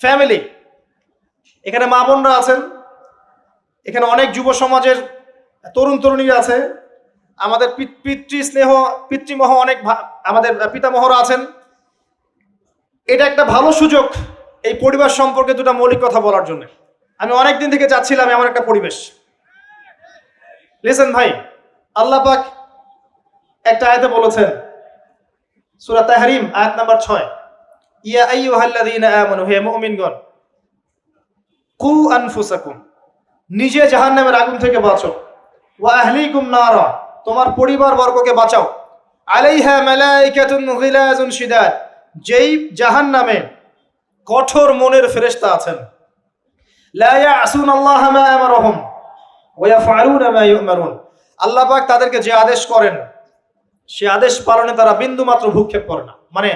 Family. এখানে মা বোনরা আছেন, এখানে অনেক যুব সমাজের তরুণ তরুণীরা আছে, আমাদের পিতৃমহ অনেক আমাদের পিতামহরা আছেন। এটা একটা ভালো সুযোগ এই পরিবার সম্পর্কে দুটো মৌলিক কথা বলার জন্য। আমি অনেক দিন থেকে চাচ্ছিলাম এমন একটা পরিবেশ। লিসেন ভাই, আল্লাহ পাক একটা আয়াতে বলেছেন, সূরা তাহরিম আয়াত নাম্বার 6, ইয়া আইয়ুহাল্লাযীনা আমানু, হে মুমিনগণ, কু আনফুসাকুম, নিজে জাহান্নামের আগুন থেকে বাঁচো, ওয়া আহলিকুম নারা, তোমার পরিবার বর্গকে বাঁচাও, আলাইহা মালাইকাতুন গিলাজুন শিদাদ, যেই জাহান্নামে কঠোর মনের ফেরেশতা আছেন, লা ইয়াসুনাল্লাহা মা আমারহুম ওয়া ইয়াফআলুনা মা ইউমারুন, আল্লাহ পাক তাদেরকে যে আদেশ করেন সে আদেশ পালনে তারা বিন্দু মাত্র ভূক্ষেপ করে না, মানে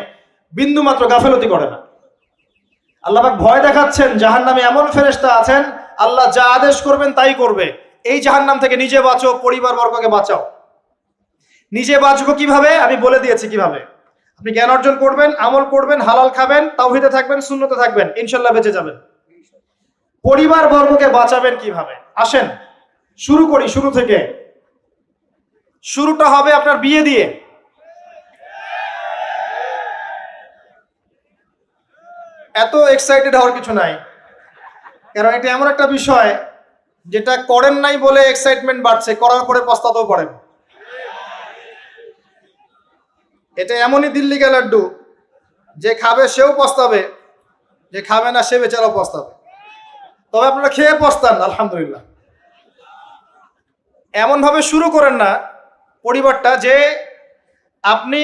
বিন্দু মাত্র গাফেলতি করে না। আল্লাহ পাক ভয় দেখাচ্ছেন জাহান্নামে এমন ফেরেশতা আছেন, আল্লাহ যা আদেশ করবেন তাই করবে। এই জাহান্নাম থেকে নিজে বাঁচো, পরিবার বর্গকে বাঁচাও। নিজে বাঁচবো কিভাবে? আমি বলে দিয়েছি কিভাবে। আপনি জ্ঞান অর্জন করবেন, আমল করবেন, হালাল খাবেন, তাওহীদে থাকবেন, সুন্নতে থাকবেন, ইনশাআল্লাহ বেঁচে যাবেন। পরিবার বর্গকে বাঁচাবেন কিভাবে? আসেন শুরু করি শুরু থেকে। শুরুটা হবে আপনার বিয়ে দিয়ে। এত এক্সাইটেড হওয়ার কিছু নাই, কারণ এটা এমন একটা বিষয় যেটা করেন নাই বলে এক্সাইটমেন্ট বাড়ছে, করার পরে পস্তাতেও পারেন। এটা এমনই দিল্লি কা লাড্ডু, যে খাবে সেও পস্তাবে, যে খাবে না সে বেচারাও পস্তাবে। তবে আপনারা খেয়ে পস্তান, আলহামদুলিল্লাহ। এমন ভাবে শুরু করেন না পরিবারটা যে আপনি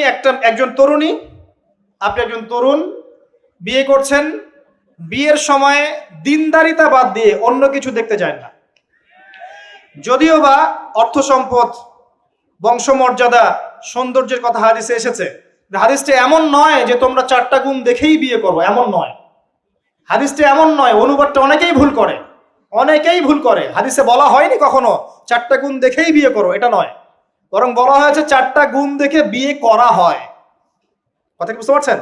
একজন তরুণী, আপনি একজন তরুণ, বিয়ে করছেন, বিয়ের সময় দিনদারিতা বাদ দিয়ে অন্য কিছু দেখতে যায় না। যদিও বা অর্থ সম্পদ, বংশমর্যাদা, সৌন্দর্যের কথা হাদিসে এসেছে, হাদিসটা এমন নয় যে তোমরা 4টা গুণ দেখেই বিয়ে করো, এমন নয়। হাদিসটা এমন নয়, অনুবাদটা অনেকেই ভুল করে, অনেকেই ভুল করে। হাদিসে বলা হয়নি কখনো 4টা গুণ দেখেই বিয়ে করো, এটা নয়, বরং বলা হয়েছে 4টা গুণ দেখে বিয়ে করা হয়। কথা কি বুঝতে পারছেন?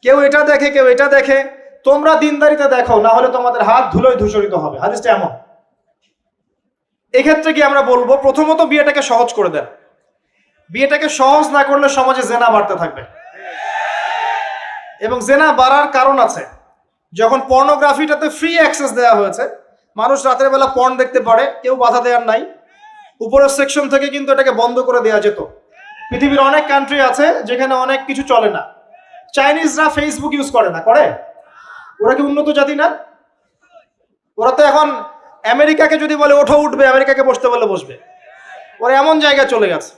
কেউ এটা দেখে, কেউ এটা দেখে। তোমরা দিনদারিতে দেখো, না হলে তোমাদের হাত ধুলোয় ধূসরিত হবে। হাদিসটা এমন। এক্ষেত্রে কি আমরা বলবো, প্রথমত বিয়েটাকে সহজ করে দেন। বিয়েটাকে সহজ না করলে সমাজে জেনা বাড়তে থাকবে, এবং জেনা বাড়ার কারণ আছে। যখন পর্নোগ্রাফিটাতে ফ্রি অ্যাক্সেস দেওয়া হয়েছে, মানুষ রাতের বেলা পর্ন দেখতে পারে, কেউ বাধা দেওয়ার নাই। উপরের সেকশন থেকে কিন্তু এটাকে বন্ধ করে দেওয়া যেত। পৃথিবীর অনেক কান্ট্রি আছে যেখানে অনেক কিছু চলে না। চাইনিজরা ফেসবুক ইউজ করে না, করে? ওরা কি উন্নত জাতি না? ওরা তো এখন আমেরিকাকে যদি বলে ওঠো উঠবে, আমেরিকাকে বসতে বলে বসবে। ওরা এমন জায়গায় চলে গেছে।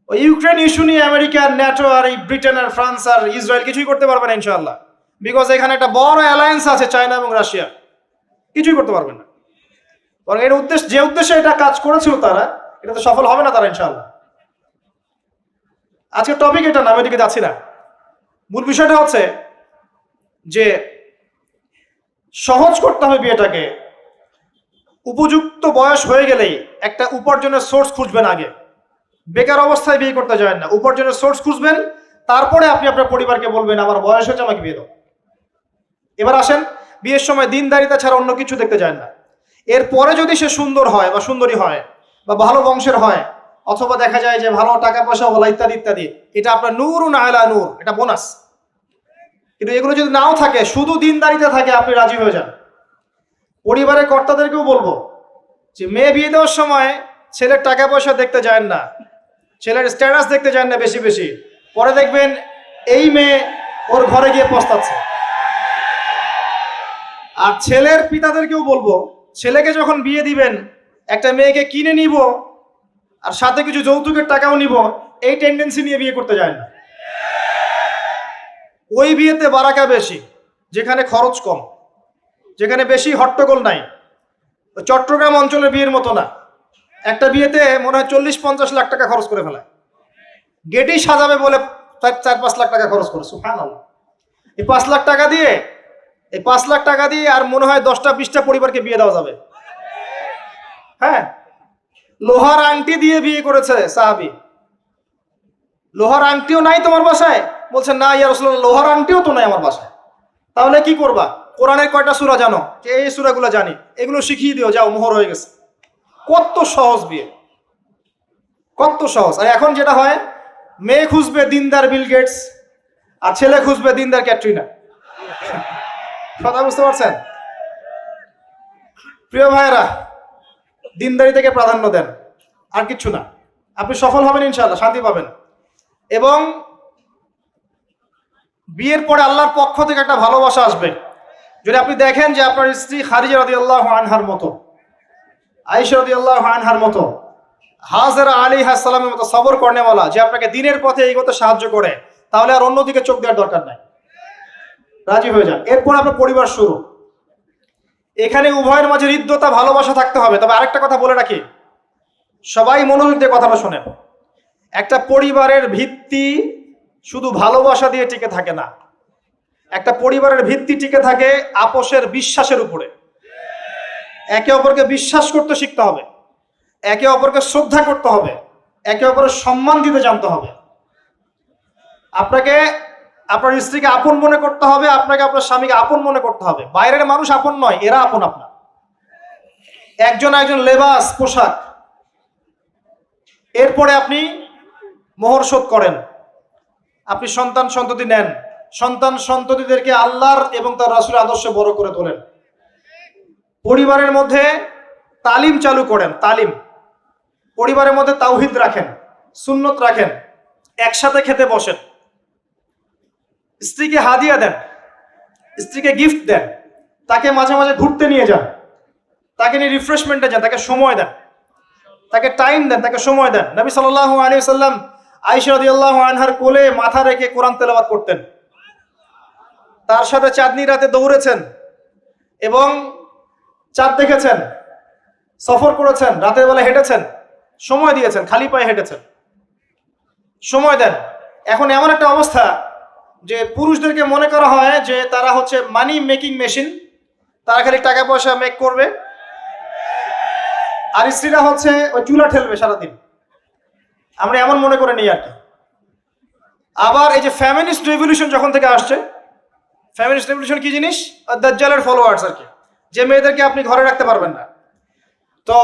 ওই ইউক্রেন ইস্যু নিয়ে আমেরিকা, ন্যাটো আর এই ব্রিটেন আর ফ্রান্স আর ইসরায়েল কিছুই করতে পারবে না ইনশাআল্লাহ, বিকজ এখানে একটা বড় অ্যালায়েন্স আছে চায়না এবং রাশিয়া। কিছুই করতে পারবে না। বরং এর উদ্দেশ্য, যে উদ্দেশ্যে এটা কাজ করেছিল তারা, এটা তো সফল হবে না তারা ইনশাআল্লাহ। আজকে টপিক এটা না, আমি এদিকে যাচ্ছি না। মূল বিষয়টা হচ্ছে যে সহজ করতে হবে বিয়েটাকে। উপযুক্ত বয়স হয়ে গেলেই একটা উপার্জনের সোর্স খুঁজবেন আগে। বেকার অবস্থায় বিয়ে করতে যাবেন না, উপার্জনের সোর্স খুঁজবেন, তারপরে আপনি আপনার পরিবারকে বলবেন আমার বয়স হয়েছে, আমাকে বিয়ে দাও। এবার আসেন, বিয়ের সময় দিনদারিতা ছাড়া অন্য কিছু দেখতে যায় না। এরপরে যদি সে সুন্দর হয় বা সুন্দরী হয় বা ভালো বংশের হয়, অথবা দেখা যায় যে ভালো টাকা পয়সা বলা ইত্যাদি ইত্যাদি, এটা আপনার নূরুন আলা নূর, এটা বোনাস। কিন্তু এগুলো যদি নাও থাকে, শুধু দিনদারিতে থাকে, আপনি রাজি হয়ে যান। পরিবারের কর্তাদেরকেও বলবো যে মেয়ে বিয়ে দেওয়ার সময় ছেলের টাকা পয়সা দেখতে যায় না, ছেলের স্ট্যাটাস দেখতে যায় না বেশি বেশি। পরে দেখবেন এই মেয়ে ওর ঘরে গিয়ে পস্তাচ্ছে। আর ছেলের পিতাদেরকেও বলবো, ছেলেকে যখন বিয়ে দিবেন, একটা মেয়েকে কিনে নিব আর সাথে কিছু যৌতুকের টাকাও নিব, এই টেন্ডেন্সি নিয়ে বিয়ে করতে যায় না। ওই বিয়েতে বারাকা বেশি, যেখানে খরচ কম, যেখানে বেশি হট্টগোল নাই। চট্টগ্রাম অঞ্চলের বিয়ের মতো না। একটা বিয়েতে মনে হয় 40-50 লাখ টাকা খরচ করে ফেলায়, গেটেই সাজাবে বলে 4-5 লাখ টাকা খরচ করে। সুবহানাল্লাহ। এই 5 লাখ টাকা দিয়ে, এই 5 লাখ টাকা দিয়ে আর মনে হয় 10টা-20টা পরিবারকে বিয়ে দেওয়া যাবে। হ্যাঁ, লোহার আংটি দিয়ে বিয়ে করেছে সাহাবী। লোহার আংটিও নাই তোমার বাসায়? বলছে না ইয়া রাসূলুল্লাহ, লোহার আংটিও তো নাই আমার বাসায়। তাহলে কি করবা? কোরআনের কয়টা সূরা জানো? যে এই সূরাগুলো জানি, এগুলো শিখিয়ে দিও, যাও, মোহর হয়ে গেছে। কত সহজ বিয়ে, কত সহজ। আর এখন যেটা হয়, মেয়ে খুঁজবে দিনদার বিল গেটস, আর ছেলে খুঁজবে দিনদার ক্যাটরিনা। কথা বুঝতে পারছেন? প্রিয় ভাইয়েরা, দিনদারি থেকে প্রাধান্য দেন, আর কিচ্ছু না। আপনি সফল হবেন ইনশাআল্লাহ, শান্তি পাবেন। এবং বিয়ের পরে আল্লাহর পক্ষ থেকে একটা ভালোবাসা আসবে। যদি আপনি দেখেন যে আপনার স্ত্রী খাদিজা রাদিয়াল্লাহু আনহার মতো, আয়েশা রাদিয়াল্লাহু আনহার মতো, হাজেরা আলাইহিস সালামের মতো সবর করেনেওয়ালা, যে আপনাকে দিনের পথে এগোতে সাহায্য করে, তাহলে আর অন্যদিকে চোখ দেওয়ার দরকার নাই, রাজি হয়ে যান। এরপর আপনার পরিবার শুরু। এখানে উভয়ের মাঝে হৃদ্যতা, ভালোবাসা থাকতে হবে। তবে আরেকটা কথা বলে রাখি, সবাই মনোযোগ দিয়ে কথাটা শোনেন। একটা পরিবারের ভিত্তি শুধু ভালোবাসা দিয়ে টিকে থাকে না। একটা পরিবারের ভিত্তি টিকে থাকে আপোষের বিশ্বাসের উপরে। একে অপরকে বিশ্বাস করতে শিখতে হবে, একে অপরকে শ্রদ্ধা করতে হবে, একে অপরের সম্মান দিতে জানতে হবে। আপনাকে আপনার স্ত্রীকে আপন মনে করতে হবে, আপনাকে আপনার স্বামীকে আপন মনে করতে হবে। বাইরের মানুষ আপন নয়, এরা আপন আপনার। একজন একজন লেবাস, পোশাক। এরপরে আপনি মোহর শোধ করেন, আপনি সন্তান সন্ততি নেন, সন্তান সন্ততিদেরকে আল্লাহর এবং তার রাসূলের আদর্শে বড় করে তোলেন। পরিবারের মধ্যে তালিম চালু করেন, তালিম। পরিবারের মধ্যে তাওহীদ রাখেন, সুন্নত রাখেন, একসাথে খেতে বসেন। স্ত্রীকে হাদিয়া দেন, স্ত্রীকে গিফট দেন, তাকে মাঝে মাঝে ঘুরতে নিয়ে যান, তাকে নিয়ে রিফ্রেশমেন্টে যান, তাকে সময় দেন, তাকে টাইম দেন, তাকে সময় দেন। নবী সাল্লাল্লাহু আলাইহি ওয়াসাল্লাম আয়েশা রাদিয়াল্লাহু আনহার কোলে মাথা রেখে কোরআন তেলাওয়াত করতেন। তার সাথে চাঁদনি রাতে দৌড়েছেন এবং চাঁদ দেখেছেন, সফর করেছেন, রাতের বেলা হেঁটেছেন, সময় দিয়েছেন, খালি পায়ে হেঁটেছেন। সময় দেন। এখন এমন একটা অবস্থা যে পুরুষদেরকে মনে করা হয় যে তারা হচ্ছে মানি মেকিং মেশিন, তারা খালি টাকা পয়সা মেক করবে, আর স্ত্রীরা হচ্ছে ওই চুলা ঠেলবে সারাদিন। আমরা এমন মনে করে নিই আর কি। আবার এই যে ফ্যামিনিস্ট রেভলিউশন যখন থেকে আসছে, ফ্যামিনিস্ট রেভলিউশন কি জিনিস? দাজ্জালের ফলোয়ার্স আর কি, যে মেয়েদেরকে আপনি ঘরে রাখতে পারবেন না। তো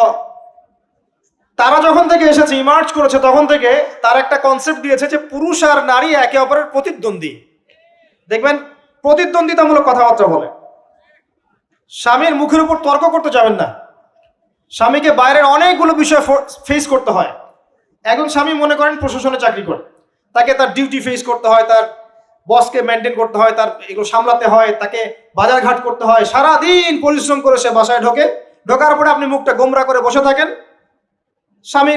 তারা যখন থেকে এসেছে, ইমার্জ করেছে, তখন থেকে তার একটা কনসেপ্ট দিয়েছে যে পুরুষ আর নারী একে অপরের প্রতিদ্বন্দ্বী। দেখবেন প্রতিদ্বন্দ্বিতামূলক কথাবার্তা বলে। স্বামীর মুখের উপর তর্ক করতে যাবেন না। স্বামীকে বাইরের অনেকগুলো বিষয় ফেস করতে হয়। একজন স্বামী মনে করেন প্রশাসনে চাকরি করে, তাকে তার ডিউটি ফেস করতে হয়, তার বসকে মেনটেন করতে হয়, তার এগুলো সামলাতে হয়, তাকে বাজার ঘাট করতে হয়, সারাদিন পরিশ্রম করে সে বাসায় ঢোকার পরে আপনি মুখটা গোমরা করে বসে থাকেন। স্বামী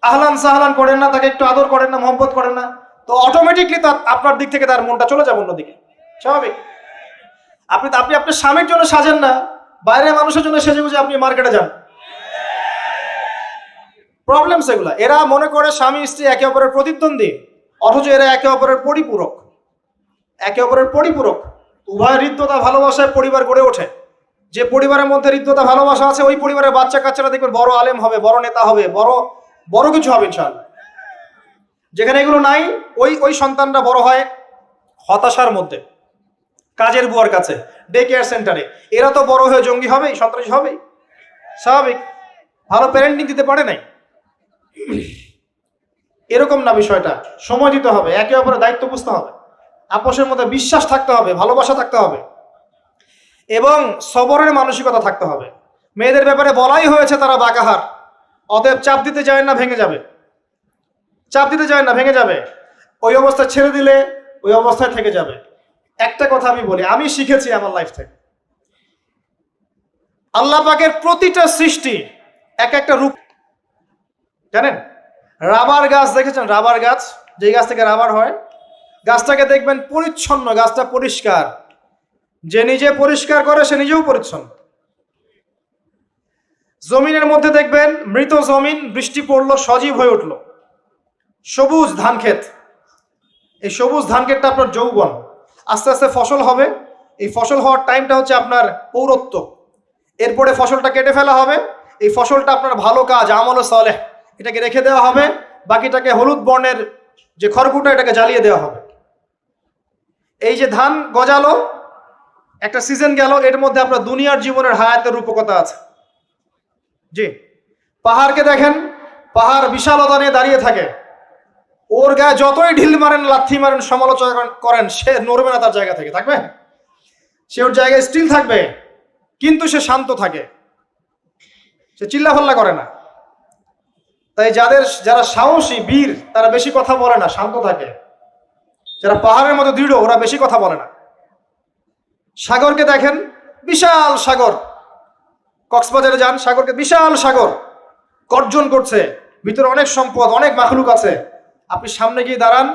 আহলান সাহলান করেন না, তাকে একটু আদর করেন না, মহব্বত করেন না, তো অটোমেটিকলি আপনার দিক থেকে তার মনটা চলে যাবে অন্যদিকে। স্বাভাবিক। আপনি আপনার স্বামীর জন্য সাজেন না, বাইরের মানুষের জন্য সেজে গুজে আপনি মার্কেটে যান। প্রবলেম সেগুলা। এরা মনে করে স্বামী স্ত্রী একে অপরের প্রতিদ্বন্দ্বী, অথচ এরা একে অপরের পরিপূরক। একে অপরের পরিপূরক। উভয় হৃদ্যতা ভালোবাসায় পরিবার গড়ে ওঠে। যে পরিবারের মধ্যে হৃদ্যতা ভালোবাসা আছে, ওই পরিবারের বাচ্চা কাচ্চারা দেখবেন বড় আলেম হবে, বড় নেতা হবে, বড় কিছু হবে ইনশাআল্লাহ। যেখানে এগুলো নাই, ওই সন্তানরা বড় হয় হতাশার মধ্যে, কাজের বুয়ার কাছে, ডে কেয়ার সেন্টারে। এরা তো বড় হয়ে জঙ্গি হবেই, সন্ত্রাসী হবেই, স্বাভাবিক। ভালো প্যারেন্টিং দিতে পারে নাই। এরকম না বিষয়টা। সময় দিতে হবে, একে অপরের দায়িত্ব বুঝতে হবে, আপোষের মধ্যে বিশ্বাস থাকতে হবে, ভালোবাসা থাকতে হবে এবং সবরের মানসিকতা থাকতে হবে। মেয়েদের ব্যাপারে বলাই হয়েছে তারা বাঁকাহার, অতএব চাপ দিতে যায় না, ভেঙে যাবে। চাপ দিতে যায় না, ভেঙে যাবে। ওই অবস্থায় ছেড়ে দিলে ওই অবস্থায় থেকে যাবে। একটা কথা আমি বলি, আমি শিখেছি আমার লাইফ থেকে, আল্লাহ পাকের প্রতিটা সৃষ্টি এক একটা রূপ। জানেন, রাবার গাছ দেখেছেন? রাবার গাছ, যে গাছ থেকে রাবার হয়, গাছটাকে দেখবেন পরিচ্ছন্ন, গাছটা পরিষ্কার। যে নিজে পরিষ্কার করে সে নিজেও পরিচ্ছন্ন। জমিনের মধ্যে দেখবেন মৃত জমিন, বৃষ্টি পড়লো, সজীব হয়ে উঠলো, সবুজ ধান ক্ষেত। এই সবুজ ধান ক্ষেতটা আপনার যৌবন, আস্তে আস্তে ফসল হবে। এই ফসল হওয়ার টাইমটা হচ্ছে আপনার পৌরত্ব। এরপরে ফসলটা কেটে ফেলা হবে। এই ফসলটা আপনার ভালো কাজ, আমল সালেহ, এটাকে রেখে দেওয়া হবে। বাকিটাকে হলুদ বর্ণের যে খড়কুটা, এটাকে জ্বালিয়ে দেওয়া হবে। এই যে ধান গজালো, একটা সিজন গেল, এর মধ্যে আপনার দুনিয়ার জীবনের হায়াতের রূপকতা আছে। জি, পাহাড়কে দেখেন, পাহাড় বিশালতা নিয়ে দাঁড়িয়ে থাকে, ওর গায়ে যতই ঢিল মারেন, লাথি মারেন, সমালোচনা করেন, সে নড়বে না তার জায়গা থেকে, থাকবে, সে ওর জায়গায় স্টিল থাকবে, কিন্তু সে শান্ত থাকে, সে চিল্লাফাল্লা করে না। তাই যারা সাহসী বীর তারা বেশি কথা বলে না, শান্ত থাকে। যারা পাহাড়ের মতো দৃঢ় ওরা বেশি কথা বলে না। সাগরকে দেখেন, বিশাল সাগর, কক্সবাজারে যান, সাগরকে বিশাল সাগর গর্জন করছে, ভিতরে অনেক সম্পদ, অনেক মাখলুক আছে। আপনি সামনে গিয়ে দাঁড়ান,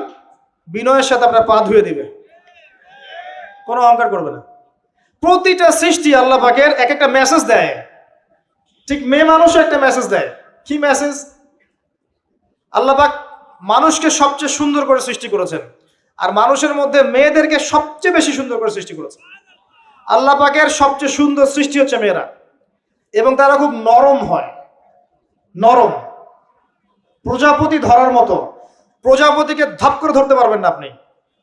বিনয়ের সাথে আপনার পা ধুয়ে দিবে, কোনো অহংকার করবে না। প্রতিটা সৃষ্টি আল্লাহ পাকের এক একটা মেসেজ দেয়। ঠিক মেয়ে মানুষও একটা মেসেজ দেয়। কি মেসেজ? আল্লাহ পাক মানুষকে সবচেয়ে সুন্দর করে সৃষ্টি করেছেন, আর মানুষের মধ্যে মেয়েদেরকে সবচেয়ে বেশি সুন্দর করে সৃষ্টি করেছেন। আল্লাহ পাকের সবচেয়ে সুন্দর সৃষ্টি হচ্ছে মেয়েরা, এবং তারা খুব নরম হয়, নরম, প্রজাপতি ধরার মতো। প্রজাপতিকে ধাপ করে ধরতে পারবেন না আপনি,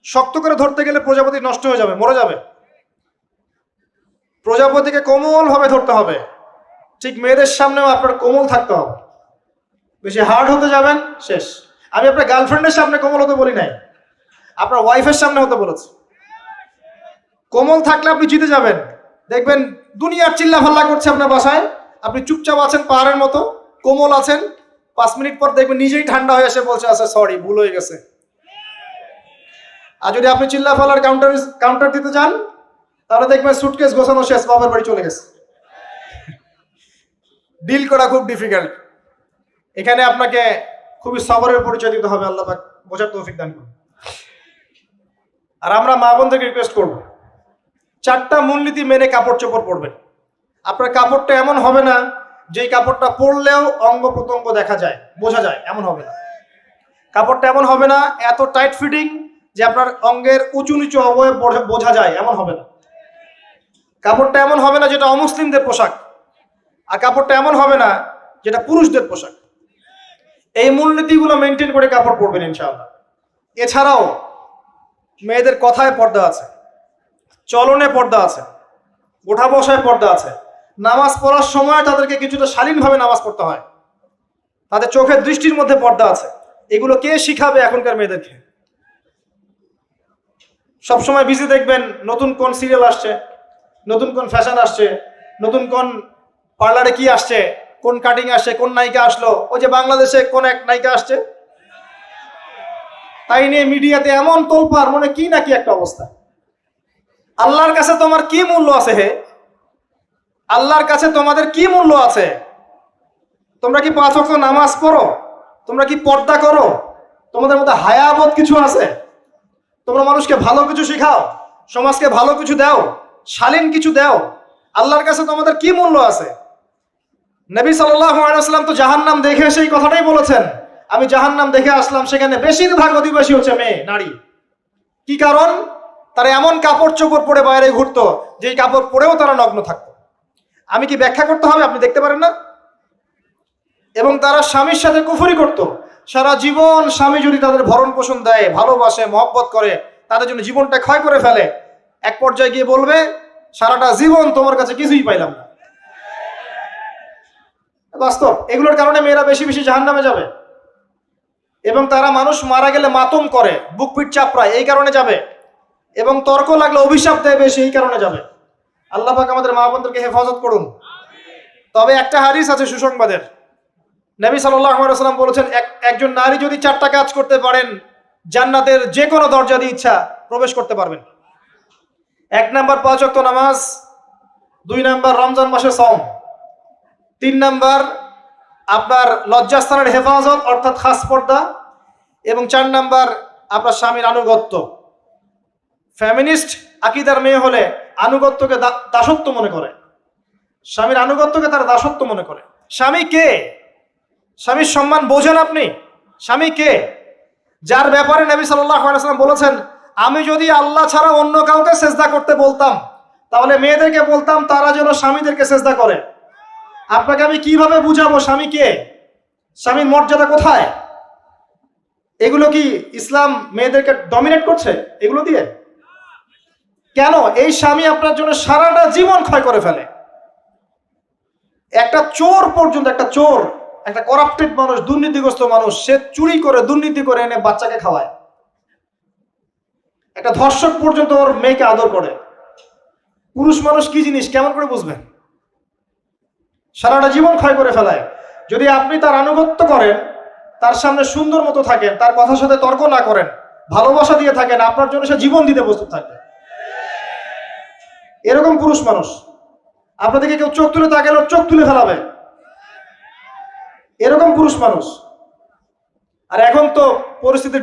শক্ত করে ধরতে গেলে প্রজাপতি নষ্ট হয়ে যাবে, মরে যাবে। প্রজাপতিকে কোমল ভাবে ধরতে হবে। ঠিক মেয়েদের সামনেও আপনার কোমল থাকতে হবে, বেশি হার্ড হতে যাবেন শেষ। আমি আপনার গার্লফ্রেন্ডের সামনে কোমল হতে বলি নাই, আপনার ওয়াইফের সামনে হতে বলেছি। কোমল থাকলে আপনি জিতে যাবেন। দেখবেন দুনিয়ার চিল্লা ফাল্লা করছে আপনার বাসায়, আপনি চুপচাপ আছেন পাহাড়ের মতো, কোমল আছেন। 5 মিনিট পর দেখবেন নিজেই ঠান্ডা হয়ে এসে বলছে, আচ্ছা সরি, ভুল হয়ে গেছে। আর যদি আপনি চিল্লা ফাল্লার কাউন্টার দিতে যান, তাহলে দেখবেন সুটকেস গোছানো শেষ, বাবার বাড়ি চলে গেছে। ডিল করা খুব ডিফিকাল্ট। এখানে আপনাকে খুবই সবরের পরিচয় দিতে হবে। আল্লাহ পাক বোঝার তৌফিক দান করুন। আর আমরা মা বোনদেরকে রিকোয়েস্ট করব, 4টা মূলনীতি মেনে কাপড় চোপড় পরবেন। আপনার কাপড়টা এমন হবে না যেই কাপড়টা পরলেও অঙ্গ প্রত্যঙ্গ দেখা যায়, বোঝা যায়, এমন হবে না। কাপড়টা এমন হবে না এত টাইট ফিটিং যে আপনার অঙ্গের উঁচু নিচু অবয়ব বোঝা যায়, এমন হবে না। কাপড়টা এমন হবে না যেটা অমুসলিমদের পোশাক, আর কাপড়টা এমন হবে না যেটা পুরুষদের পোশাক। এই মূলনীতিগুলো মেনটেন করে কাপড় পরবেন ইনশাআল্লাহ। এছাড়াও মেয়েদের কথায় পর্দা আছে, চলনে পর্দা আছে, ওঠা বসায় পর্দা আছে। নামাজ পড়ার সময় তাদেরকে কিছুটা শালীনভাবে নামাজ পড়তে হয়, তাদের চোখের দৃষ্টির মধ্যে পর্দা আছে। এগুলো কে শিখাবে এখনকার মেয়েদেরকে? সবসময় বিজি দেখবেন, নতুন কোন সিরিয়াল আসছে, নতুন কোন ফ্যাশন আসছে, নতুন কোন পার্লারে কি আসছে, কোন কাটিং আসছে, কোন নায়িকা আসলো। ওই যে বাংলাদেশে কোন এক নায়িকা আসছে, তাই নিয়ে মিডিয়াতে এমন তোলপাড়, মনে কি নাকি একটা অবস্থা। আল্লাহর কাছে তোমার কি মূল্য আছে হে? আল্লাহর কাছে তোমাদের কি মূল্য আছে? তোমরা কি 5 ওয়াক্ত নামাজ পড়ো? তোমরা কি পর্দা করো? তোমাদের মধ্যে হায়াবোধ কিছু আছে? তোমরা মানুষকে ভালো কিছু শেখাও, সমাজকে ভালো কিছু দাও, শালীন কিছু দাও। আল্লাহর কাছে তোমাদের কি মূল্য আছে? নবী সাল্লাল্লাহু আলাইহি ওয়াসাল্লাম তো জাহান্নাম দেখে সেই কথাটাই বলেছেন, আমি জাহান্নাম দেখে আসলাম, সেখানে বেশিরভাগ অধিবাসী হচ্ছে মেয়ে, নারী। কি কারণ? তারা এমন কাপড় চোপড় পরে বাইরে ঘুরতো, যেই কাপড় পরেও তারা নগ্ন থাকতো। আমি কি ব্যাখ্যা করতে হবে? আপনি দেখতে পারেন না? এবং তারা স্বামীর সাথে কুফরি করত। সারা জীবন স্বামী যদি তাদের ভরণ পোষণ দেয়, ভালোবাসে, মহব্বত করে, তাদের জন্য জীবনটা ক্ষয় করে ফেলে, এক পর্যায়ে গিয়ে বলবে, সারাটা জীবন তোমার কাছে কিছুই পাইলাম না। বাস্তব। এগুলোর কারণে মেয়েরা বেশি বেশি জাহান্নামে যাবে, এবং তারা মানুষ মারা গেলে মাতম করে, বুক পিঠ চাপড়ায়, এই কারণে যাবে, এবং তর্ক লাগলে অভিশাপ দেয় বেশি, এই কারণে যাবে। আল্লাহ পাক আমাদের মা বোনদেরকে হেফাজত করুন। তবে একটা হাদিস আছে সুসংবাদের। নবী সাল্লাল্লাহু আলাইহি ওয়াসাল্লাম বলেছেন, একজন নারী যদি 4টা কাজ করতে পারেন, জান্নাতের যে কোনো দরজা দিয়ে ইচ্ছা প্রবেশ করতে পারবেন। 1 নাম্বার 5 ওয়াক্ত নামাজ, 2 নাম্বার রমজান মাসের সওম, 3 নাম্বার আপনার লজ্জাস্থানের হেফাজত অর্থাৎ খাস পর্দা, এবং 4 নাম্বার আপনার স্বামীর আনুগত্য। ফ্যামিনিস্ট আকীদার মেয়ে হলে আনুগত্যকে দাসত্ব মনে করে, স্বামীর আনুগত্যকে তারা দাসত্ব মনে করে। স্বামী কে? স্বামীর সম্মান বোঝেন আপনি? স্বামী কে? যার ব্যাপারে নবী সাল্লাল্লাহু আলাইহি ওয়াসাল্লাম বলেছেন, আমি যদি আল্লাহ ছাড়া অন্য কাউকে সেজদা করতে বলতাম, তাহলে মেয়েদেরকে বলতাম তারা যেন স্বামীদেরকে সেজদা করে। আপনাকে আমি কিভাবে বুঝাবো স্বামী কে, স্বামীর মর্যাদা কোথায়? এগুলো কি ইসলাম মেয়েদেরকে ডমিনেট করছে এগুলো দিয়ে? কেন? এই স্বামী আপনার জন্য সারাটা জীবন ক্ষয় করে ফেলে। একটা চোর পর্যন্ত, একটা চোর, একটা করাপ্টেড মানুষ, দুর্নীতিগ্রস্ত মানুষ, সে চুরি করে দুর্নীতি করে এনে বাচ্চাকে খাওয়ায়। একটা ধর্ষক পর্যন্ত ওর মেয়েকে আদর করে। পুরুষ মানুষ কি জিনিস কেমন করে বুঝবেন? সারাটা জীবন ক্ষয় করে ফেলায়। যদি আপনি তার আনুগত্য করেন, তার সামনে সুন্দর মতো থাকেন, তার কথার সাথে তর্ক না করেন, ভালোবাসা দিয়ে থাকেন, আপনার জন্য সে জীবন দিতে প্রস্তুত থাকবে। এরকম পুরুষ মানুষ। আপনাদেরকে কেউ চোখ তুলে তাকালে চোখ তুলে ফেলাবে, এরকম পুরুষ মানুষ। আর এখন তো পরিস্থিতি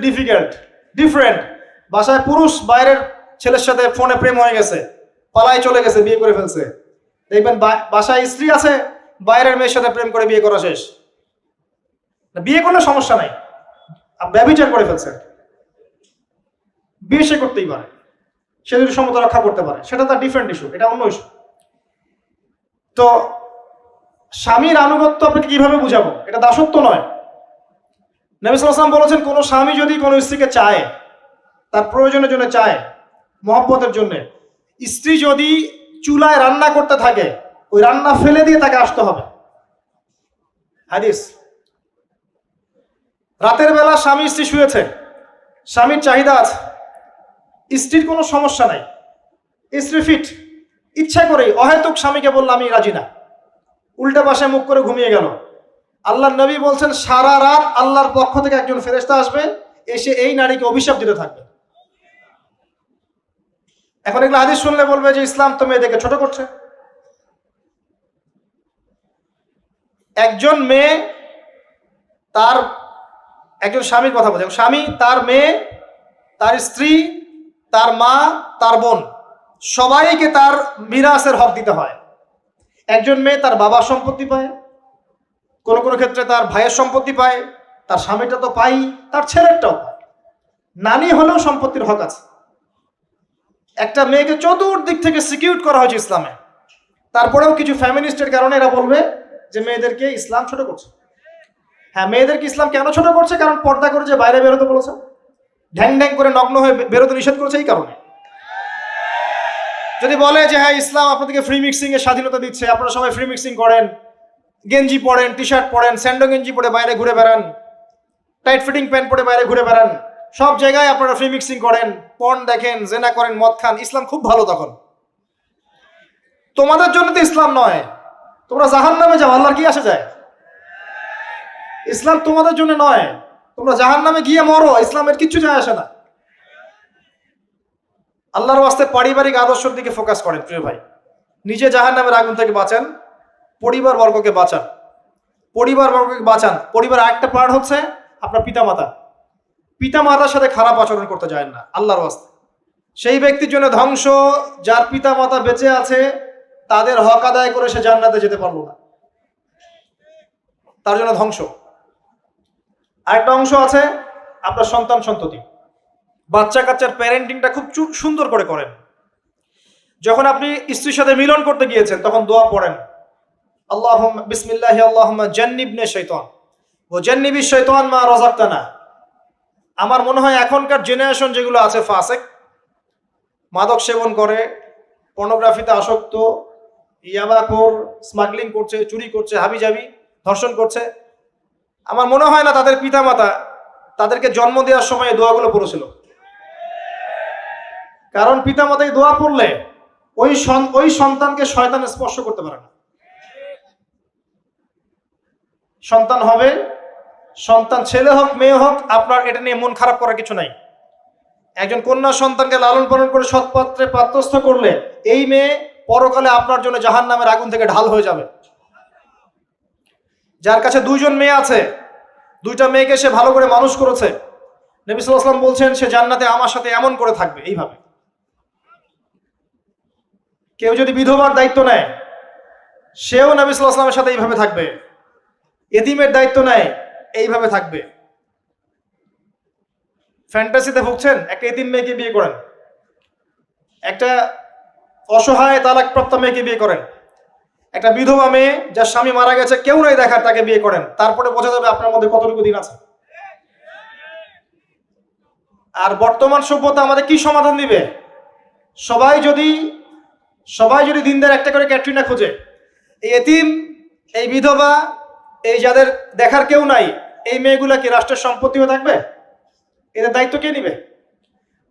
ডিফারেন্ট। বাসায় পুরুষ বাইরের ছেলের সাথে ফোনে প্রেম হয়ে গেছে, পালাই চলে গেছে, বিয়ে করে ফেলছে। দেখবেন বাসায় স্ত্রী আছে, বাইরের মেয়ের সাথে প্রেম করে বিয়ে করা শেষ। বিয়ে করলে সমস্যা নাই, ব্যভিচার করে ফেলছে। বিয়ে সে করতেই পারে, সে যদি সমতা রক্ষা করতে পারে, সেটা তার ডিফারেন্ট ইস্যু, এটা অন্য ইস্যু। তো স্বামীর আনুগত্য আপনাকে কিভাবে বুঝাবো? এটা দাসত্ব নয়। নবী সাল্লাল্লাহু আলাইহি ওয়াসাল্লাম বলেছেন, কোন স্বামী যদি কোনো স্ত্রীকে চায়, তার প্রয়োজনের জন্য চায়, মহব্বতের জন্য, স্ত্রী যদি চুলায় রান্না করতে থাকে, ওই রান্না ফেলে দিয়ে তাকে আসতে হবে। হাদিস। রাতের বেলা স্বামী স্ত্রী শুয়েছে, স্বামীর চাহিদা আছে, স্ত্রীর কোনো সমস্যা নাই, স্ত্রী ফিট, ইচ্ছা করেই অহেতুক স্বামীকে বলল আমি রাজি না, উল্টা পাশে মুখ করে ঘুমিয়ে গেল। আল্লাহর নবী বলছেন, সারা রাত আল্লাহর পক্ষ থেকে একজন ফেরেশতা আসবে, এসে এই নারীকে অভিশাপ দিতে থাকবে। এখন এগুলো হাদিস শুনলে বলবে যে ইসলাম তো মেয়েদেরকে ছোট করছে। একজন মেয়ে তার, একজন স্বামীর কথা বলছে, স্বামী তার মেয়ে, তার স্ত্রী, তার মা, তার বোন, সবাইকে তার মিরাসের হক দিতে হয়। একজন মেয়ে তার বাবার সম্পত্তি পায়, কোনো কোনো ক্ষেত্রে তার ভাইয়ের সম্পত্তি পায়, তার স্বামীটা তো পাই, তার ছেলেরটাও পায়, নানি হলেও সম্পত্তির হক আছে। একটা মেয়েকে চতুর্দিক থেকে সিকিউর করা হয়েছে ইসলামে। তারপরেও কিছু ফ্যামিনিস্টের কারণে এরা বলবে যে মেয়েদেরকে ইসলাম ছোট করছে। হ্যাঁ, মেয়েদেরকে ইসলাম কেন ছোট করছে? কারণ পর্দা করে যে বাইরে বেরোতে বলেছে, ঢ্যাং ঢ্যাং করে নগ্ন হয়ে বেরোতে নিষেধ করেছে, এই কারণে। যদি বলে যে হ্যাঁ ইসলাম আপনাদেরকে ফ্রি মিক্সিং এর স্বাধীনতা দিচ্ছে, আপনারা সবাই ফ্রি মিক্সিং করেন, গেঞ্জি পরেন, টি শার্ট পরেন, স্যান্ডো গেঞ্জি পরে বাইরে ঘুরে বেড়ান, টাইট ফিটিং প্যান্ট পরে বাইরে ঘুরে বেড়ান, সব জায়গায় আপনারা ফ্রি মিক্সিং করেন, পর্ন দেখেন, জেনা করেন, মদ খান, ইসলাম খুব ভালো। তখন তোমাদের জন্য তো ইসলাম নয়, তোমরা জাহান্নামে যাও, আল্লাহর কি আসে যায়? ইসলাম তোমাদের জন্য নয়, তোমরা জাহান্নামে গিয়ে মরো, ইসলামের কিচ্ছু যায় আসে না। আল্লাহর ওয়াস্তে পারিবারিক আদর্শের দিকে ফোকাস করেন প্রিয় ভাই। নিজে জাহান্নামের আগুন থেকে বাঁচান, পরিবার বর্গকে বাঁচান, পরিবার আরেকটা পার্ট হচ্ছে আপনার পিতামাতার সাথে খারাপ আচরণ করতে যায় না আল্লাহর ওয়াস্তে। সেই ব্যক্তির জন্য ধ্বংস, যার পিতামাতা বেঁচে আছে, তাদের হক আদায় করে সে জান্নাতে যেতে পারলো না, তার জন্য ধ্বংস। আরেকটা অংশ আছে আপনার সন্তান সন্ততি, বাচ্চা কাচ্চার প্যারেন্টিংটা খুব সুন্দর করে করেন। যখন আপনি স্ত্রীর সাথে মিলন করতে গিয়েছেন, তখন দোয়া পড়েন, আল্লাহুম্মা বিসমিল্লাহি আল্লাহুম্মা জান্নিবনা শাইতান ওয়া জান্নিবিশ শাইতান মা রাযাকতানা। আমার মনে হয় এখনকার জেনারেশন যেগুলো আছে ফাসেক, মাদক সেবন করে, পর্নোগ্রাফিতে আসক্ত, ইয়াবাখোর, স্মাগলিং করছে, চুরি করছে, হাবিজাবি, ধর্ষণ করছে, আমার মনে হয় না তাদের পিতামাতা তাদেরকে জন্ম দেওয়ার সময় এই দোয়াগুলো পড়েছিল। কারণ পিতামাতা এই দোয়া পড়লে ওই সন্তানকে শয়তান স্পর্শ করতে পারে না। সন্তান হবে, সন্তান ছেলে হোক মেয়ে হোক, আপনার এটা নিয়ে মন খারাপ করার কিছু নাই। একজন কন্যা সন্তানকে লালন পালন করে সৎপাত্রে পাত্রস্থ করলে এই মেয়ে পরকালে আপনার জন্য জাহান্নামের আগুন থেকে ঢাল হয়ে যাবে। যার কাছে দুইজন মেয়ে আছে, দুইটা মেয়েকে সে ভালো করে মানুষ করেছে, নবী সাল্লাল্লাহু আলাইহি ওয়াসাল্লাম বলছেন সে জান্নাতে আমার সাথে এমন করে থাকবে, এইভাবে। কেউ যদি বিধবার দায়িত্ব নেয়, সেও নবী সাল্লাল্লাহু আলাইহি ওয়াসাল্লামের সাথে এইভাবে থাকবে। এতিমের দায়িত্ব নেয়, এইভাবে থাকবে। ফ্যান্টাসিতে ভুগছেন, একটা এতিম মেয়েকে বিয়ে করেন, একটা অসহায় তালাকপ্রাপ্ত মেয়েকে বিয়ে করেন, একটা বিধবা মেয়ে যার স্বামী মারা গেছে, কেউ নাই দেখার, তাকে বিয়ে করেন, তারপরে বোঝা যাবে আপনার মধ্যে কতটুকু দিন আছে। আর বর্তমান সভ্যতা আমাদের কি সমাধান দিবে? সবাই যদি দিনদার একটা করে ক্যাটরিনা খোঁজে, এই এতিম, এই বিধবা, এই যাদের দেখার কেউ নাই, এই মেয়েগুলা কি রাষ্ট্রের সম্পত্তি হয়ে থাকবে? এদের দায়িত্ব কে নিবে?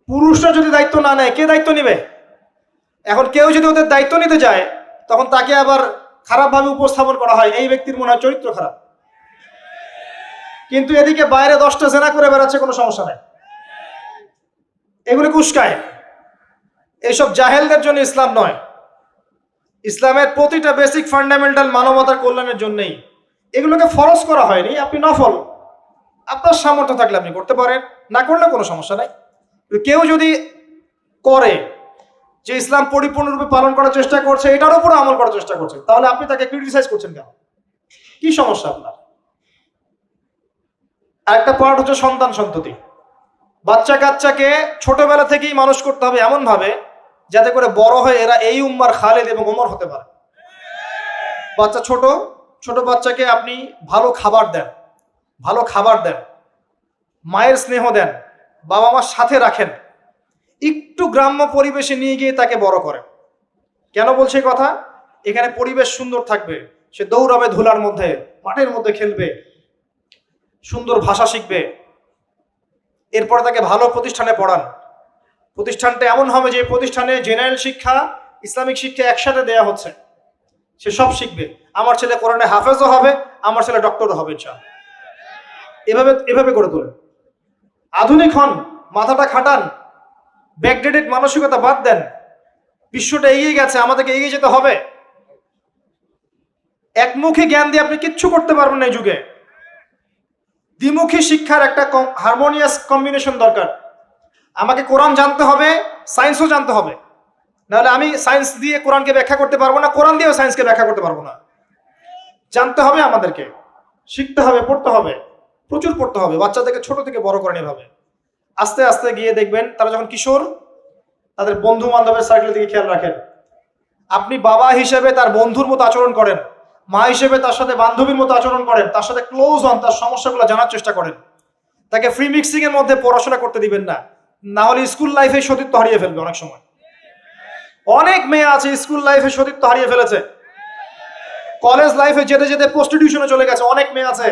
পুরুষরা যদি দায়িত্ব না নেয়, কে দায়িত্ব নিবে? এখন কেউ যদি ওদের দায়িত্ব নিতে যায়, তখন তাকে আবার খারাপভাবে উপস্থাপন করা হয়, এই ব্যক্তির মনে হয় চরিত্র খারাপ। কিন্তু এদিকে বাইরে 10টা জেনা করে বেড়াচ্ছে, কোনো সমস্যা নাই, এগুলো উস্কায়। এইসব জাহেলদের জন্য ইসলাম নয়। ইসলামের প্রতিটা বেসিক ফান্ডামেন্টাল মানবতার কল্যাণের জন্যই। এগুলোকে ফরজ করা হয়নি, আপনি নফল, আপনার সামর্থ্য থাকলে আপনি করতে পারেন, না করলে কোনো সমস্যা নাই। কেউ যদি করে যে ইসলাম পরিপূর্ণরূপে পালন করার চেষ্টা করছে, এটার উপরে আমল করার চেষ্টা করছে, তাহলে আপনি তাকে ক্রিটিসাইজ করছেন কেন? কি সমস্যা আপনার? আরেকটা পার্ট হচ্ছে সন্তান সন্ততি। বাচ্চা কাচ্চাকে ছোটবেলা থেকেই মানুষ করতে হবে এমন ভাবে যাতে করে বড় হয়ে এরা এই উম্মার খালেদ এবং ওমর হতে পারে। বাচ্চা ছোট বাচ্চাকে আপনি ভালো খাবার দেন, মায়ের স্নেহ দেন, বাবা মার সাথে রাখেন, একটু গ্রাম্য পরিবেশে নিয়ে গিয়ে তাকে বড় করেন। কেন বলছে কথা? এখানে পরিবেশ সুন্দর থাকবে, সে দৌড়াবে ধুলার মধ্যে, মাঠের মধ্যে খেলবে, সুন্দর ভাষা শিখবে। এরপর তাকে ভালো প্রতিষ্ঠানে পড়ান। প্রতিষ্ঠানটা এমন হবে যে প্রতিষ্ঠানে জেনারেল শিক্ষা, ইসলামিক শিক্ষা একসাথে দেয়া হচ্ছে, সে সব শিখবে। আমার ছেলে কোরআনে হাফেজও হবে, আমার ছেলে ডক্টরও হবে ইনশাআল্লাহ। এভাবে করে তোলেন। আধুনিক হন, মাথাটা খাটান, ব্যাকডেটেড মানসিকতা বাদ দেন। বিশ্বটা এগিয়ে গেছে, আমাদেরকে এগিয়ে যেতে হবে। একমুখী জ্ঞান দিয়ে আপনি কিচ্ছু করতে পারবেন না এই যুগে। দ্বিমুখী শিক্ষার একটা হারমোনিয়াস কম্বিনেশন দরকার। আমাকে কোরআন জানতে হবে, সায়েন্সও জানতে হবে, নাহলে আমি সায়েন্স দিয়ে কোরআনকে ব্যাখ্যা করতে পারবো না, কোরআন দিয়েও সায়েন্সকে ব্যাখ্যা করতে পারবো না। জানতে হবে, আমাদেরকে শিখতে হবে, পড়তে হবে, প্রচুর পড়তে হবে। বাচ্চাদেরকে ছোট থেকে বড় করেন এভাবে। আস্তে আস্তে গিয়ে দেখবেন তারা যখন কিশোর, তাদের বন্ধু বান্ধবের সার্কেলের দিকে খেয়াল রাখেন। আপনি বাবা হিসেবে তার বন্ধুর মতো আচরণ করেন, মা হিসেবে তার সাথে বান্ধবীর মতো আচরণ করেন, তার সাথে ক্লোজ হন, তার সমস্যাগুলো জানার চেষ্টা করেন। তাকে ফ্রি মিক্সিং এর মধ্যে পড়াশোনা করতে দিবেন না, না হলে স্কুল লাইফে সতীত্ব হারিয়ে ফেলবে। অনেক সময় অনেক মেয়ে আছে স্কুল লাইফে সতীত্ব হারিয়ে ফেলেছে, কলেজ লাইফে যেতে যেতে প্রস্টিটিউশনে চলে গেছে, অনেক মেয়ে আছে।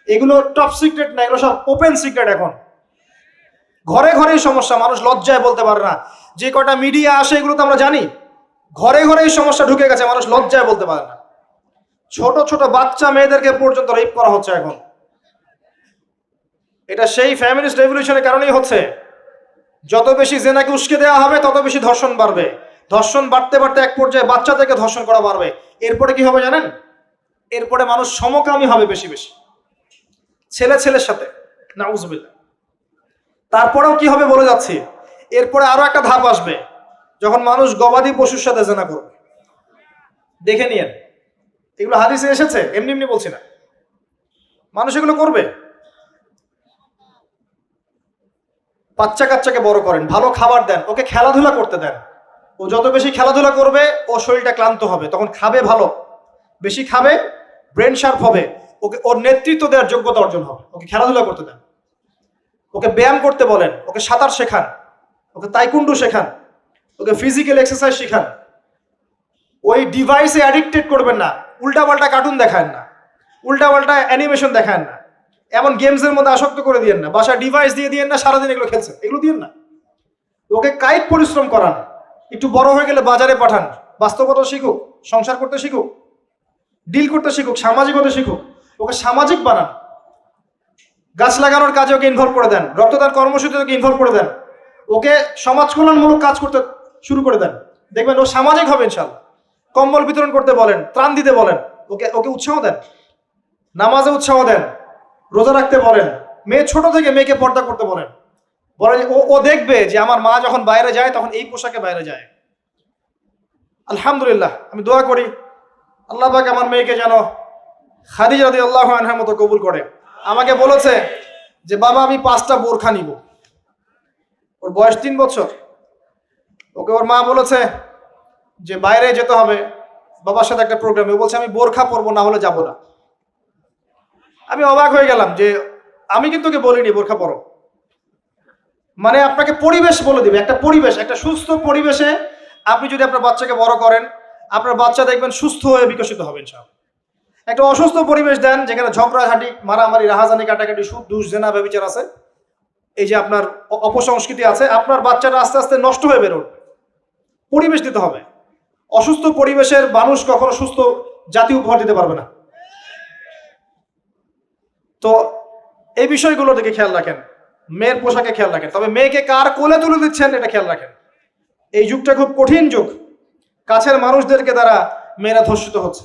এগুলো টপ সিক্রেট না, এগুলো সব ওপেন সিক্রেট। এখন ঘরে ঘরেই সমস্যা, মানুষ লজ্জায় বলতে পারে না। যে কটা মিডিয়া আসে এগুলো তো আমরা জানি, ঘরে ঘরেই সমস্যা ঢুকে গেছে, মানুষ লজ্জায় বলতে পারে না। ছোট ছোট বাচ্চা মেয়েদেরকে পর্যন্ত রেপ করা হচ্ছে এখন। এটা সেই ফ্যামিলিস্ট রেভলিউশনের কারণেই হচ্ছে। যত বেশি জেনাকে উস্কে দেওয়া হবে, তত বেশি ধর্ষণ বাড়বে। ধর্ষণ বাড়তে বাড়তে এক পর্যায়ে বাচ্চাদেরকে ধর্ষণ করা বাড়বে। এরপরে কি হবে জানেন? এরপরে মানুষ সমকামী হবে বেশি বেশি, ছেলের সাথে, নাউজুবিল্লাহ। তারপরেও কি হবে বলে যাচ্ছি, এরপরে আরো একটা ধাপ আসবে, যখন মানুষ গবাদি পশুর সাথে জেনা করবে। দেখে নিয়েন, এগুলো হাদিসে এসেছে, এমনি এমনি বলছি না, মানুষ এগুলো করবে। বাচ্চা কাচ্চাকে বড় করেন, ভালো খাবার দেন, ওকে খেলাধুলা করতে দেন। ও যত বেশি খেলাধুলা করবে, ও শরীরটা ক্লান্ত হবে, তখন খাবে ভালো, বেশি খাবে, ব্রেন শার্প হবে, ওকে ওর নেতৃত্ব দেওয়ার যোগ্যতা অর্জন হবে। ওকে খেলাধুলা করতে দেন, ওকে ব্যায়াম করতে বলেন, ওকে সাঁতার শেখান, ওকে তাইকুন্ডু শেখান, ওকে ফিজিক্যাল এক্সারসাইজ শেখান। ওই ডিভাইসে অ্যাডিক্টেড করবেন না, উল্টাপাল্টা কার্টুন দেখান না, উল্টাপাল্টা অ্যানিমেশন দেখান না, এমন গেমসের মধ্যে আসক্ত করে দিয়েন না, বাসায় ডিভাইস দিয়ে দিয়েন না, সারাদিন এগুলো খেলছে, এগুলো দিয়েন না। ওকে কায়িক পরিশ্রম করান, একটু বড় হয়ে গেলে বাজারে পাঠান, বাস্তবতা শিখুক, সংসার করতে শিখুক, ডিল করতে শিখুক, সামাজিক হতে শিখুক, ওকে সামাজিক বানান। গাছ লাগানোর কাজে ওকে ইনভলভ করে দেন, রক্তদান কর্মসূচিতে ওকে ইনভলভ করে দেন, ওকে সমাজ কল্যাণমূলক কাজ করতে শুরু করে দেন, দেখবেন ও সামাজিক হবে ইনশাল্লাহ। কম্বল বিতরণ করতে বলেন, ত্রাণ দিতে বলেন, ওকে উৎসাহ দেন, নামাজে উৎসাহ দেন, রোজা রাখতে বলেন। মেয়ে ছোট থেকে মেয়েকে পর্দা করতে বলেন, বলে ও দেখবে যে আমার মা যখন বাইরে যায় তখন এই পোশাকে বাইরে যায়। আলহামদুলিল্লাহ, আমি দোয়া করি আল্লাহ পাক আমার মেয়েকে যেন খাদিজা রাদিয়াল্লাহু আনহার মতো কবুল করে। আমাকে বলেছে যে বাবা আমি 5টা বোরখা নিব। ওর বয়স 3 বছর। ওকে ওর মা বলেছে যে বাইরে যেতে হবে বাবার সাথে একটা প্রোগ্রামে, ও বলছে আমি বোরখা পরবো, না হলে যাবো না। আমি অবাক হয়ে গেলাম যে আমি কিন্তু ওকে বলিনি বোরখা পরো, মানে আপনাকে পরিবেশ বলে দিবে, একটা পরিবেশ, একটা সুস্থ পরিবেশে আপনি যদি আপনার বাচ্চাকে বড় করেন, আপনার বাচ্চা দেখবেন সুস্থ হয়ে বিকশিত হবে ইনশাআল্লাহ। একটা অসুস্থ পরিবেশ দেন যেখানে ঝগড়াঝাটি, মারামারি, রাহাজানি, কাটাকাটি, সুদ, দুষ, জেনা, ব্যভিচার আছে, এই যে আপনার অপসংস্কৃতি আছে, আপনার বাচ্চাটা আস্তে আস্তে নষ্ট হয়ে বের উঠবে। পরিবেশ দিতে হবে। অসুস্থ পরিবেশের মানুষ কখনো সুস্থ জাতি উপহার দিতে পারবে না। তো এই বিষয়গুলোর দিকে খেয়াল রাখেন। মেয়ের পোশাকে খেয়াল রাখেন, তবে মেয়েকে কার কোলে তুলে দিচ্ছেন এটা খেয়াল রাখেন। এই যুগটা খুব কঠিন যুগ, কাছের মানুষদেরকে দ্বারা মেয়েরা ধর্ষিত হচ্ছে।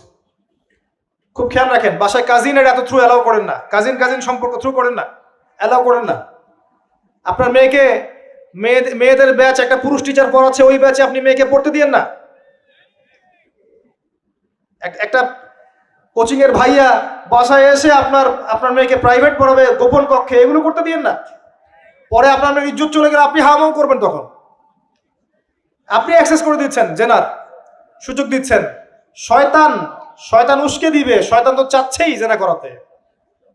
খুব খেয়াল রাখেন। বাসায় কাজিনের এত থ্রু অ্যালাউ করেন না, কাজিন সম্পর্ক থ্রু করেন না, অ্যালাউ করেন না। আপনার মেয়েকে মেয়েদের ব্যাচ একটা পুরুষ টিচার পড়াচ্ছে, ওই ব্যাচে আপনি মেয়েকে পড়তে দিয়েন না। একটা কোচিং এর ভাইয়া বাসায় এসে আপনার মেয়েকে প্রাইভেট পড়াবে গোপন কক্ষে, এগুলো করতে দিয়েন না। পরে আপনার মেয়ের ইজ্জত চলে গেলে আপনি হামাও করবেন, তখন আপনি অ্যাক্সেস করে দিচ্ছেন, জেনার সুযোগ দিচ্ছেন। শয়তান উস্কে দিবে, শয়তান তো চাচ্ছেই জেনা করাতে।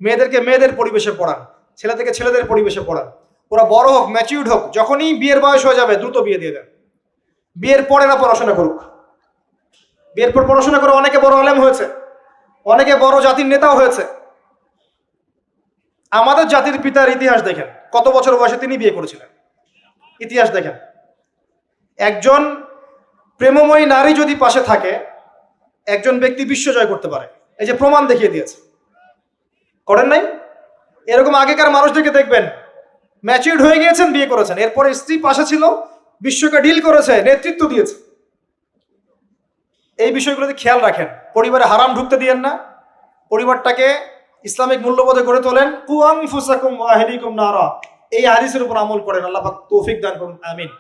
মেয়েদেরকে মেয়েদের পরিবেশে পড়ান, ছেলেদেরকে ছেলেদের পরিবেশে পড়ান। ওরা বড় হোক, ম্যাচিউরড হোক, যখনই বিয়ের বয়স হয়ে যাবে দ্রুত বিয়ে দিয়ে দেন। বিয়ের পরে না পড়াশোনা করুক। বিয়ের পর পড়াশোনা করে অনেকে বড় আলেম হয়েছে, অনেকে বড় জাতির নেতাও হয়েছে। আমাদের জাতির পিতার ইতিহাস দেখেন, কত বছর বয়সে তিনি বিয়ে করেছিলেন, ইতিহাস দেখেন। একজন প্রেমময়ী নারী যদি পাশে থাকে, একজন ব্যক্তি বিশ্ব জয় করতে পারে। এই যে প্রমাণ দেখিয়ে দিয়েছে, করেন নাই? এরকম আগেকার মানুষদেরকে দেখবেন, ম্যাচিউরড হয়ে গিয়েছেন, বিয়ে করেছেন, এরপরে স্ত্রী পাশে ছিল, বিশ্বকে ডিল করেছে, নেতৃত্ব দিয়েছে। এই বিষয়গুলোতে খেয়াল রাখেন। পরিবারে হারাম ঢুকতে দিয়েন না। পরিবারটাকে ইসলামিক মূল্যবোধে গড়ে তোলেন। কু আনফুসাকুম ওয়া আহলিকুম নারা, এই হাদিসের উপর আমল করেন। আল্লাহ পাক তৌফিক দান করুন, আমিন।